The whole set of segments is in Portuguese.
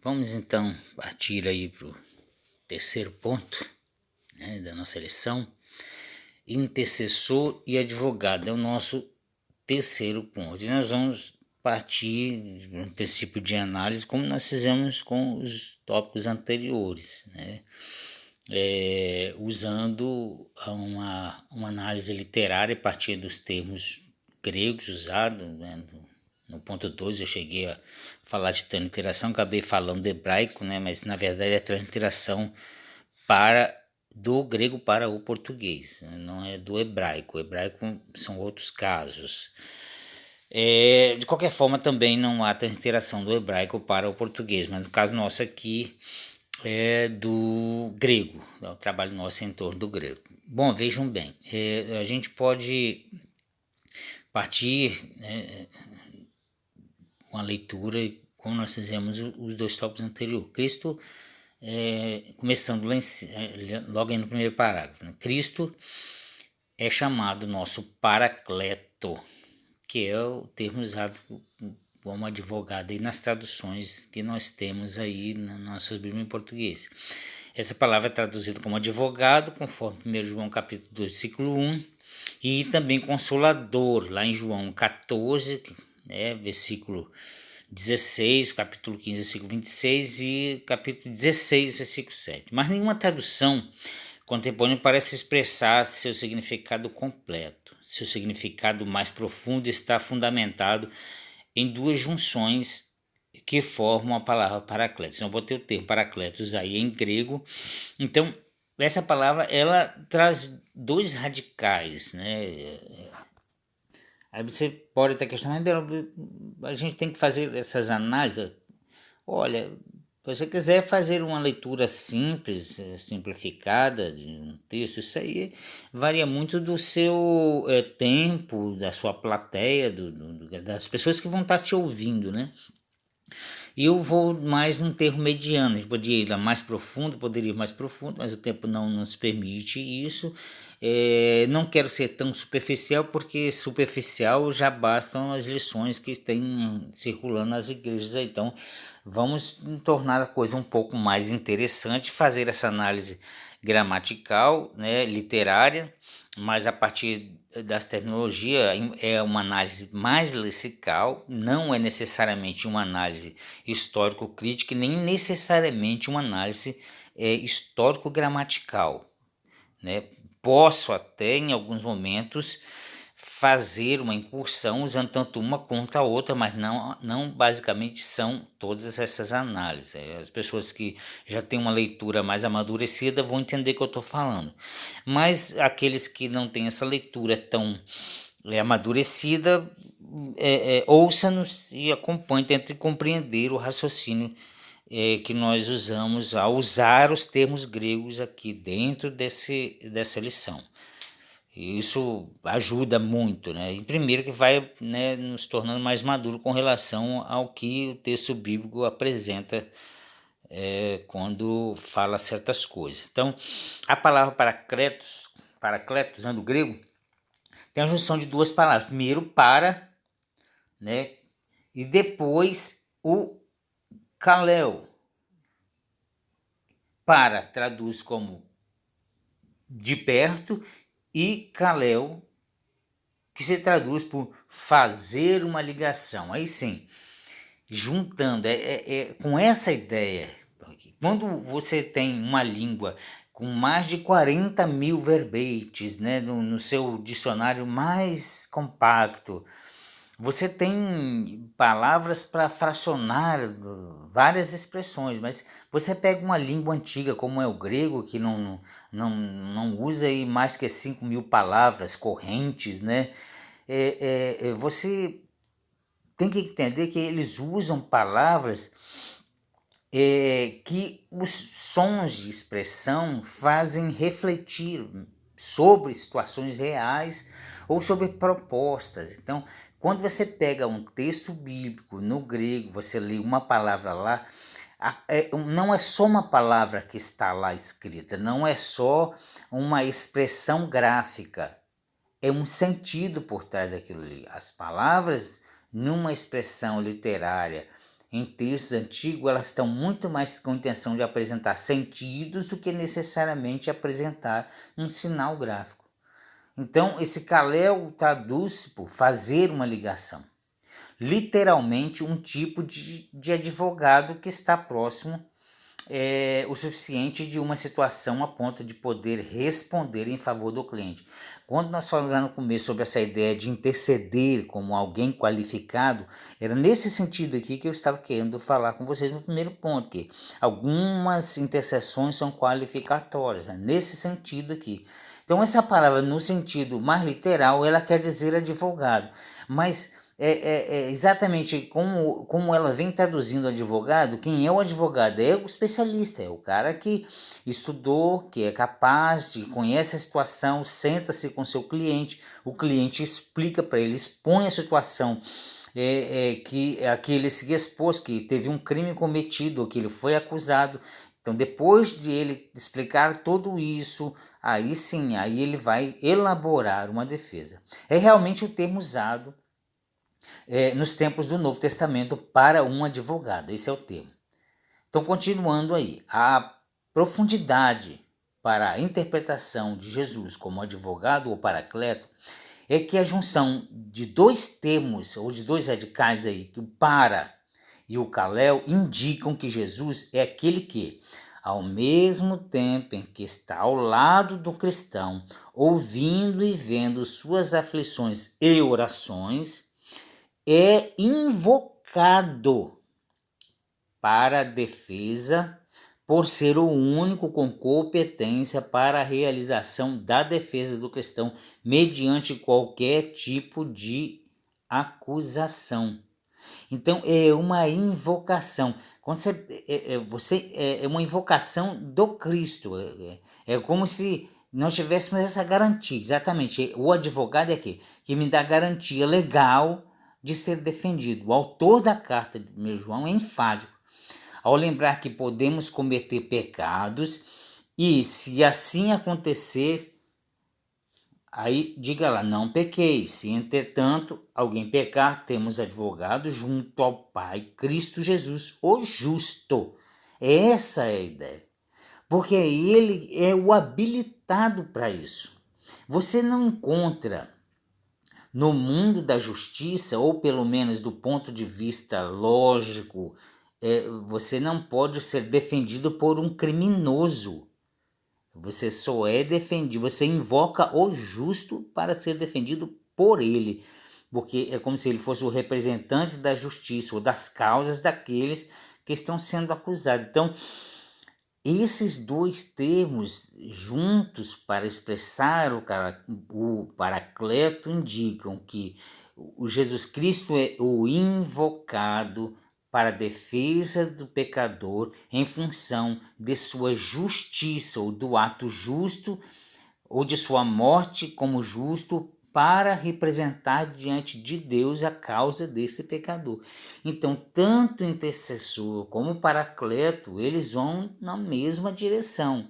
Vamos então partir aí para o terceiro ponto, né, da nossa lição. Intercessor e advogado é o nosso terceiro ponto. E nós vamos partir de um princípio de análise, como nós fizemos com os tópicos anteriores, né? Usando uma análise literária a partir dos termos gregos usados, né? No ponto 2 eu cheguei a falar de transliteração, acabei falando do hebraico, né? Mas na verdade é transliteração do grego para o português, não é do hebraico. O hebraico são outros casos. De qualquer forma, também não há transliteração do hebraico para o português, mas no caso nosso aqui é do grego, o trabalho nosso é em torno do grego. Bom, vejam bem, a gente pode partir uma leitura como nós fizemos os dois tópicos anteriores. Cristo, começando logo aí no primeiro parágrafo, né? Cristo é chamado nosso paracleto, que é o termo usado como advogado aí nas traduções que nós temos aí na nossa Bíblia em português. Essa palavra é traduzida como advogado, conforme 1 João capítulo 2, versículo 1, e também consolador, lá em João 14, versículo 16, capítulo 15, versículo 26 e capítulo 16, versículo 7. Mas nenhuma tradução contemporânea parece expressar seu significado completo. Seu significado mais profundo está fundamentado em duas junções que formam a palavra paracletos. Eu botei o termo paracletos aí em grego. Então, essa palavra ela traz dois radicais, né? Aí você pode estar questionando, a gente tem que fazer essas análises. Olha, se você quiser fazer uma leitura simples, simplificada de um texto, isso aí varia muito do seu tempo, da sua plateia, das pessoas que vão estar te ouvindo, né? E eu vou mais num termo mediano, a gente poderia ir mais profundo, poderia ir mais profundo, mas o tempo não nos permite isso. Não quero ser tão superficial, porque superficial já bastam as lições que tem circulando nas igrejas. Então, vamos tornar a coisa um pouco mais interessante, fazer essa análise gramatical, né, literária, mas a partir das terminologias é uma análise mais lexical, não é necessariamente uma análise histórico-crítica, nem necessariamente uma análise histórico-gramatical, né? Posso até em alguns momentos fazer uma incursão usando tanto uma quanto a outra, mas não basicamente são todas essas análises. As pessoas que já têm uma leitura mais amadurecida vão entender o que eu estou falando, mas aqueles que não têm essa leitura tão amadurecida, ouça-nos e acompanhe, tente compreender o raciocínio que nós usamos ao usar os termos gregos aqui dentro dessa lição. Isso ajuda muito, né? E primeiro que vai, né, nos tornando mais maduro com relação ao que o texto bíblico apresenta quando fala certas coisas. Então, a palavra paracletos, do grego, tem a junção de duas palavras. Primeiro, para, né? E depois o kaleo. Para traduz como de perto e kaleo, que se traduz por fazer uma ligação. Aí sim, juntando, com essa ideia, quando você tem uma língua com mais de 40 mil verbetes, né, no seu dicionário mais compacto, você tem palavras para fracionar várias expressões, mas você pega uma língua antiga como é o grego, que não usa aí mais que 5 mil palavras correntes, né? Você tem que entender que eles usam palavras que os sons de expressão fazem refletir sobre situações reais ou sobre propostas. Então, quando você pega um texto bíblico no grego, você lê uma palavra lá, não é só uma palavra que está lá escrita, não é só uma expressão gráfica, é um sentido por trás daquilo ali. As palavras numa expressão literária em textos antigos, elas estão muito mais com a intenção de apresentar sentidos do que necessariamente apresentar um sinal gráfico. Então, esse kalel traduz por fazer uma ligação. Literalmente, um tipo de advogado que está próximo o suficiente de uma situação a ponto de poder responder em favor do cliente. Quando nós falamos lá no começo sobre essa ideia de interceder como alguém qualificado, era nesse sentido aqui que eu estava querendo falar com vocês no primeiro ponto, que algumas intercessões são qualificatórias, né? Nesse sentido aqui. Então essa palavra, no sentido mais literal, ela quer dizer advogado, mas exatamente como ela vem traduzindo advogado. Quem é o advogado? É o especialista, é o cara que estudou, que é capaz, que conhece a situação, senta-se com seu cliente, o cliente explica para ele, expõe a situação a que ele se expôs, que teve um crime cometido, que ele foi acusado. Então, depois de ele explicar tudo isso, aí sim, aí ele vai elaborar uma defesa. É realmente o termo usado nos tempos do Novo Testamento para um advogado, esse é o termo. Então, continuando aí, a profundidade para a interpretação de Jesus como advogado ou paracleto é que a junção de dois termos, ou de dois radicais aí, que o para e o kalel, indicam que Jesus é aquele que, ao mesmo tempo em que está ao lado do cristão, ouvindo e vendo suas aflições e orações, é invocado para a defesa por ser o único com competência para a realização da defesa do cristão mediante qualquer tipo de acusação. Então é uma invocação. Quando é uma invocação do Cristo. É como se nós tivéssemos essa garantia, exatamente. O advogado é aquele que me dá garantia legal de ser defendido. O autor da carta de 1 João é enfático ao lembrar que podemos cometer pecados e, se assim acontecer, aí diga lá, não pequei. Se, entretanto, alguém pecar, temos advogado junto ao Pai, Cristo Jesus, o justo. Essa é a ideia. Porque ele é o habilitado para isso. Você não encontra no mundo da justiça, ou pelo menos do ponto de vista lógico, você não pode ser defendido por um criminoso. Você só é defendido, você invoca o justo para ser defendido por ele, porque é como se ele fosse o representante da justiça ou das causas daqueles que estão sendo acusados. Então, esses dois termos juntos para expressar o paracleto indicam que o Jesus Cristo é o invocado para a defesa do pecador em função de sua justiça ou do ato justo ou de sua morte como justo para representar diante de Deus a causa desse pecador. Então, tanto o intercessor como o paracleto, eles vão na mesma direção.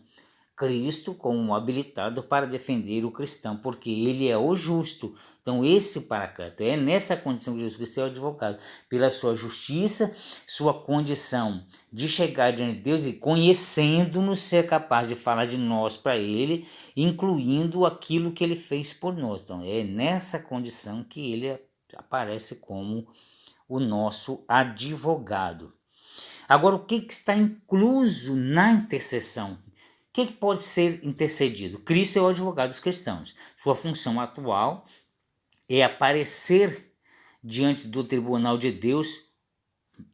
Cristo como habilitado para defender o cristão, porque ele é o justo. Então, esse paracleto é nessa condição que Jesus Cristo é o advogado, pela sua justiça, sua condição de chegar diante de Deus e conhecendo-nos, ser capaz de falar de nós para ele, incluindo aquilo que ele fez por nós. Então, é nessa condição que ele aparece como o nosso advogado. Agora, o que está incluso na intercessão? O que pode ser intercedido? Cristo é o advogado dos cristãos. Sua função atual é aparecer diante do tribunal de Deus,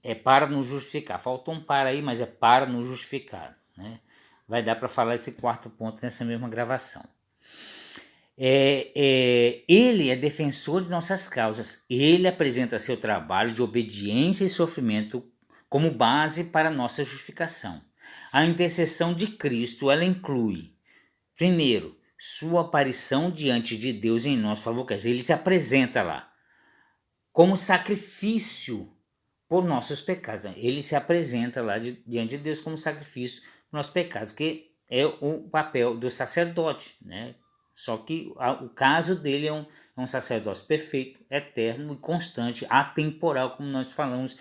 é para nos justificar. Faltou um para aí, mas é para nos justificar, né? Vai dar para falar esse quarto ponto nessa mesma gravação. Ele é defensor de nossas causas. Ele apresenta seu trabalho de obediência e sofrimento como base para nossa justificação. A intercessão de Cristo, ela inclui, primeiro, sua aparição diante de Deus em nosso favor. Quer dizer, ele se apresenta lá como sacrifício por nossos pecados. Ele se apresenta lá diante de Deus como sacrifício por nossos pecados, que é o papel do sacerdote, né? Só que o caso dele é um sacerdócio perfeito, eterno e constante, atemporal, como nós falamos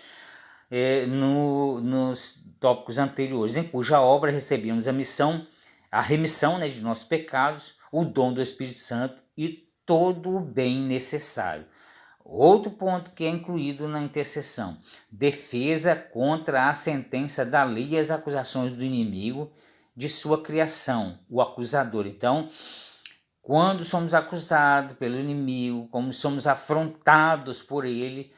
nos tópicos anteriores, em cuja obra recebemos a remissão, né, de nossos pecados, o dom do Espírito Santo e todo o bem necessário. Outro ponto que é incluído na intercessão: defesa contra a sentença da lei e as acusações do inimigo de sua criação, o acusador. Então, quando somos acusados pelo inimigo, como somos afrontados por ele,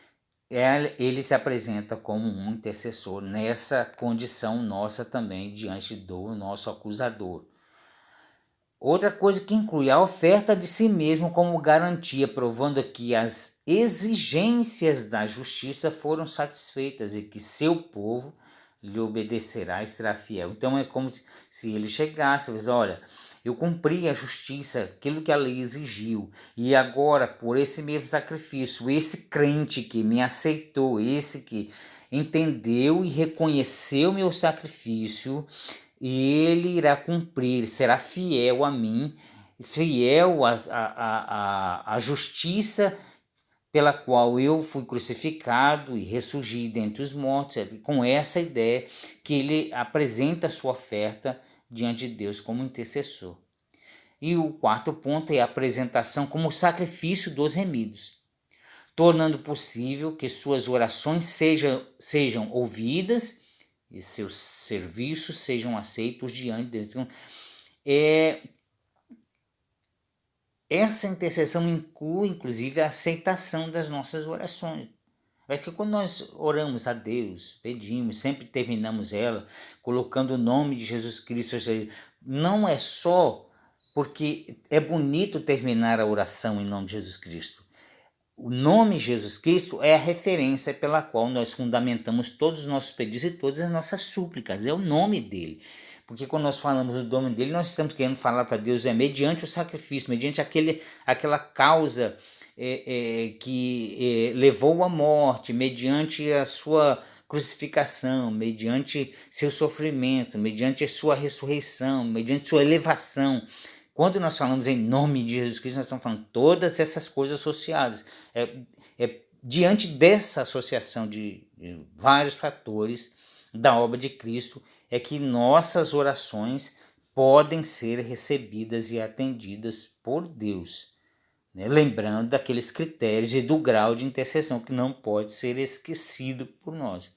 ele se apresenta como um intercessor nessa condição nossa também diante do nosso acusador. Outra coisa que inclui a oferta de si mesmo como garantia, provando que as exigências da justiça foram satisfeitas e que seu povo lhe obedecerá e será fiel. Então é como se ele chegasse e dissesse: olha, eu cumpri a justiça, aquilo que a lei exigiu, e agora, por esse mesmo sacrifício, esse crente que me aceitou, esse que entendeu e reconheceu meu sacrifício, e ele irá cumprir, será fiel a mim, fiel à justiça pela qual eu fui crucificado e ressurgi dentre os mortos, com essa ideia que ele apresenta a sua oferta diante de Deus como intercessor. E o quarto ponto é a apresentação como sacrifício dos remidos, tornando possível que suas orações sejam ouvidas e seus serviços sejam aceitos diante de Deus. Então, essa intercessão inclui, inclusive, a aceitação das nossas orações. É que quando nós oramos a Deus, pedimos, sempre terminamos ela colocando o nome de Jesus Cristo, ou seja, não é só porque é bonito terminar a oração em nome de Jesus Cristo. O nome Jesus Cristo é a referência pela qual nós fundamentamos todos os nossos pedidos e todas as nossas súplicas, é o nome dele. Porque quando nós falamos do nome dele, nós estamos querendo falar para Deus mediante o sacrifício, mediante aquela causa que levou à morte, mediante a sua crucificação, mediante seu sofrimento, mediante a sua ressurreição, mediante sua elevação. Quando nós falamos em nome de Jesus Cristo, nós estamos falando todas essas coisas associadas. Diante dessa associação de vários fatores da obra de Cristo, é que nossas orações podem ser recebidas e atendidas por Deus, né? Lembrando daqueles critérios e do grau de intercessão que não pode ser esquecido por nós.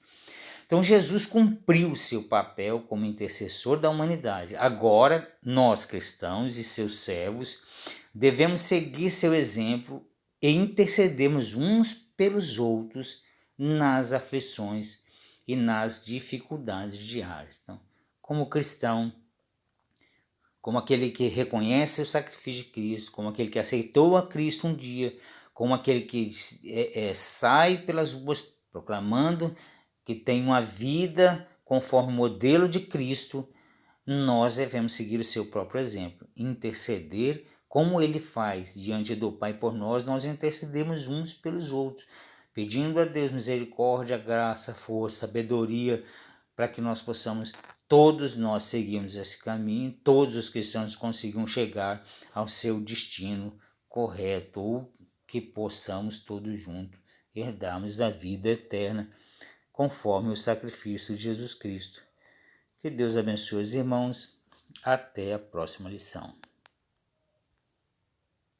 Então Jesus cumpriu seu papel como intercessor da humanidade. Agora, nós cristãos e seus servos devemos seguir seu exemplo e intercedermos uns pelos outros nas aflições e nas dificuldades diárias. Então, como cristão, como aquele que reconhece o sacrifício de Cristo, como aquele que aceitou a Cristo um dia, como aquele que sai pelas ruas proclamando que tem uma vida conforme o modelo de Cristo, nós devemos seguir o seu próprio exemplo, interceder como ele faz diante do Pai por nós. Nós intercedemos uns pelos outros, pedindo a Deus misericórdia, graça, força, sabedoria, para que nós possamos, todos nós seguirmos esse caminho, todos os cristãos consigam chegar ao seu destino correto, ou que possamos todos juntos herdarmos a vida eterna, conforme o sacrifício de Jesus Cristo. Que Deus abençoe os irmãos. Até a próxima lição.